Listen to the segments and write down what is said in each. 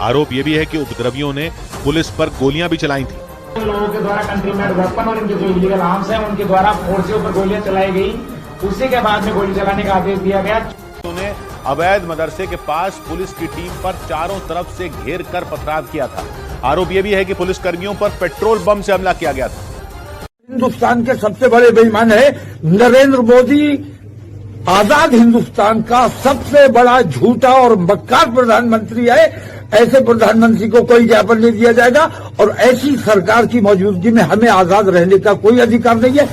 आरोप ये भी है कि उपद्रवियों ने पुलिस पर गोलियां भी चलाई थी। लोगों के द्वारा कंट्रीमेड वेपन और इनके जो इलीगल आर्म्स हैं उनके द्वारा फोर्स पर गोलियां चलाई गई। उसी के बाद में गोली चलाने का आदेश दिया गया। उन्होंने अवैध मदरसे के पास पुलिस की टीम पर चारों तरफ से घेर कर पथराव किया था। आरोप यह भी है कि पुलिस कर्मियों पर पेट्रोल बम से हमला किया गया था। हिंदुस्तान के सबसे बड़े बेईमान है नरेंद्र मोदी। आजाद हिंदुस्तान का सबसे बड़ा झूठा और मक्कार प्रधानमंत्री है। ऐसे प्रधानमंत्री को कोई ज्ञापन नहीं दिया जाएगा और ऐसी सरकार की मौजूदगी में हमें आजाद रहने का कोई अधिकार नहीं है।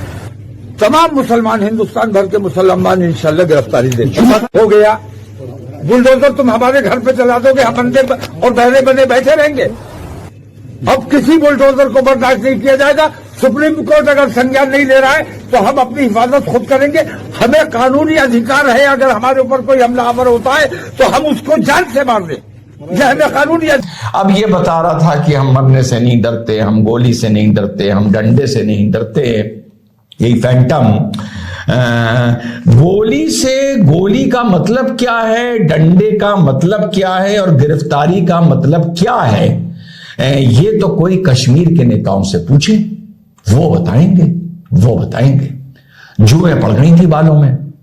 तमाम मुसलमान, हिंदुस्तान भर के मुसलमान इंशाल्लाह गिरफ्तारी देंगे। हो गया बुलडोजर तुम हमारे घर पे चला दोगे, हम अंधे और बहरे बने बैठे रहेंगे। अब किसी बुलडोजर को बर्दाश्त नहीं किया जाएगा। सुप्रीम कोर्ट अगर संज्ञान नहीं ले रहा है तो हम अपनी हिफाजत खुद करेंगे। हमें कानूनी अधिकार है, अगर हमारे ऊपर कोई हमलावर होता है तो हम उसको जान से मार दें। यह हमें कानूनी। अब ये बता रहा था कि हम मरने से नहीं डरते, हम गोली से नहीं डरते, हम डंडे से नहीं डरते। यही फैंटम गोली का मतलब क्या है, डंडे का मतलब क्या है और गिरफ्तारी का मतलब क्या है, ये तो कोई कश्मीर के नेताओं से पूछे, वो बताएंगे। जुएं पड़ गई थी बालों में,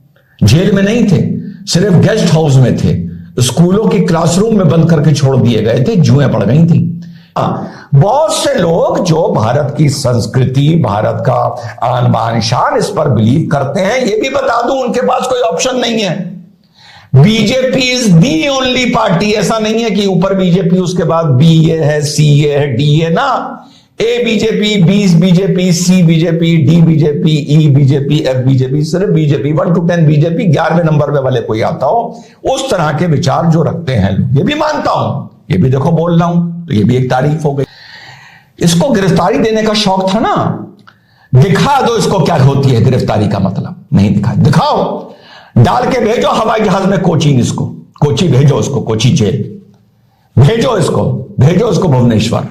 जेल में नहीं थे, सिर्फ गेस्ट हाउस में थे, स्कूलों की क्लासरूम में बंद करके छोड़ दिए गए थे, जुएं पड़ गई थी। बहुत से लोग जो भारत की संस्कृति, भारत का आन बान शान, इस पर बिलीव करते हैं। ये भी बता दूं, उनके पास कोई ऑप्शन नहीं है। BJP is the only party. ऐसा नहीं है कि ऊपर बीजेपी, उसके बाद बी ए है, सी ए है, डी ए ना। ए बीजेपी, बी बीजेपी, सी बीजेपी, डी बीजेपी, ई बीजेपी, एफ बीजेपी, सिर्फ बीजेपी 1 to 10 बीजेपी। 11वें नंबर पे वाले कोई आता हो, उस तरह के विचार जो रखते हैं लोग, ये भी मानता हूं, ये भी देखो बोल रहा हूं, तो ये भी एक तारीफ हो गई। इसको गिरफ्तारी देने का शौक था ना, दिखा दो इसको क्या होती है गिरफ्तारी का मतलब। नहीं दिखाओ, डाल के भेजो हवाई जहाज में कोचिंग, इसको कोची भेजो, उसको कोची जेल भेजो, इसको भुवनेश्वर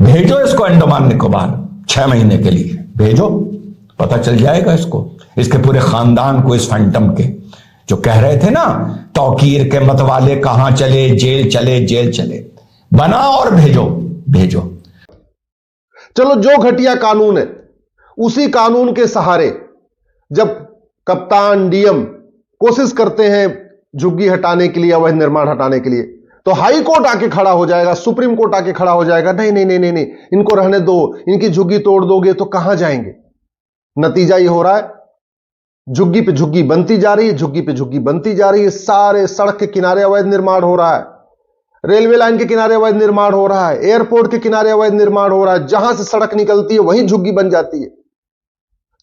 भेजो, इसको अंडमान निकोबार 6 महीने के लिए भेजो। पता चल जाएगा इसको, इसके पूरे खानदान को, इस फैंटम के जो कह रहे थे ना तौकीर के मत वाले कहां चले, जेल चले, बना और भेजो। चलो, जो घटिया कानून है उसी कानून के सहारे जब कप्तान, डीएम कोशिश करते हैं झुग्गी हटाने के लिए, अवैध निर्माण हटाने के लिए, तो हाई कोर्ट आके खड़ा हो जाएगा, सुप्रीम कोर्ट आके खड़ा हो जाएगा, नहीं, इनको रहने दो, इनकी झुग्गी तोड़ दोगे तो कहां जाएंगे। नतीजा ये हो रहा है, झुग्गी पे झुग्गी बनती जा रही है, सारे सड़क के किनारे अवैध निर्माण हो रहा है, रेलवे लाइन के किनारे अवैध निर्माण हो रहा है, एयरपोर्ट के किनारे अवैध निर्माण हो रहा है। जहां से सड़क निकलती है वहीं झुग्गी बन जाती है।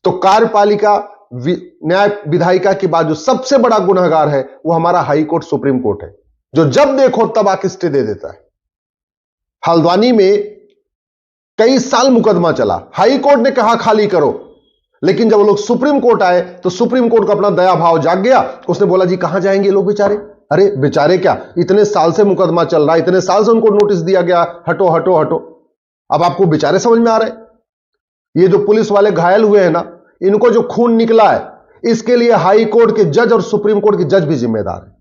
तो कार्यपालिका, न्याय विधायिका के बाद जो सबसे बड़ा गुनहगार है वो हमारा हाई कोर्ट, सुप्रीम कोर्ट है, जो जब देखो तब आके स्टे दे देता है। हल्द्वानी में कई साल मुकदमा चला, हाई कोर्ट ने कहा खाली करो, लेकिन जब लोग सुप्रीम कोर्ट आए तो सुप्रीम कोर्ट को अपना दया भाव जाग गया। उसने बोला जी कहां जाएंगे लोग बेचारे। अरे बेचारे क्या, इतने साल से मुकदमा चल रहा है, इतने साल से उनको नोटिस दिया गया, हटो। अब आपको बेचारे समझ में आ रहे। ये जो पुलिस वाले घायल हुए हैं ना, इनको जो खून निकला है, इसके लिए हाई कोर्ट के जज और सुप्रीम कोर्ट के जज भी जिम्मेदार है।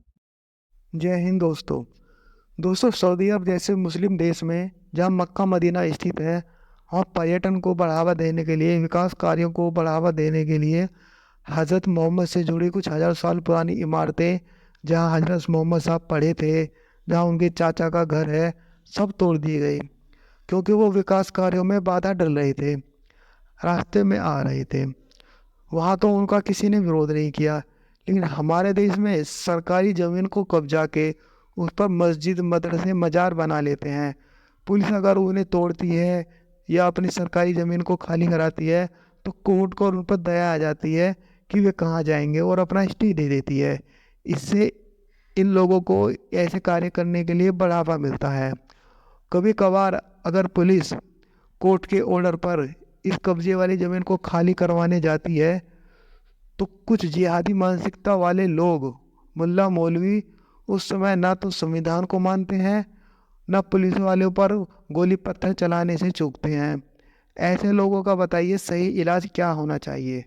जय हिंद दोस्तों, सऊदी अरब जैसे मुस्लिम देश में जहां मक्का मदीना स्थित है, और पर्यटन को बढ़ावा देने के लिए, विकास कार्यों को बढ़ावा देने के लिए हज़रत मोहम्मद से जुड़ी कुछ हज़ार साल पुरानी इमारतें, जहां हज़रत मोहम्मद साहब पढ़े थे, जहां उनके चाचा का घर है, सब तोड़ दी गई, क्योंकि वो विकास कार्यों में बाधा डाल रहे थे, रास्ते में आ रहे थे। वहाँ तो उनका किसी ने विरोध नहीं किया, लेकिन हमारे देश में सरकारी ज़मीन को कब्जा के उस पर मस्जिद, मदरसे, मज़ार बना लेते हैं। पुलिस अगर उन्हें तोड़ती है या अपनी सरकारी ज़मीन को खाली कराती है तो कोर्ट को उन पर दया आ जाती है कि वे कहाँ जाएंगे और अपना स्टे दे देती है। इससे इन लोगों को ऐसे कार्य करने के लिए बढ़ावा मिलता है। कभी कभार अगर पुलिस कोर्ट के ऑर्डर पर इस कब्जे वाली ज़मीन को खाली करवाने जाती है तो कुछ जिहादी मानसिकता वाले लोग, मुल्ला मौलवी, उस समय ना तो संविधान को मानते हैं, ना पुलिस वालों पर गोली पत्थर चलाने से चूकते हैं। ऐसे लोगों का बताइए सही इलाज क्या होना चाहिए।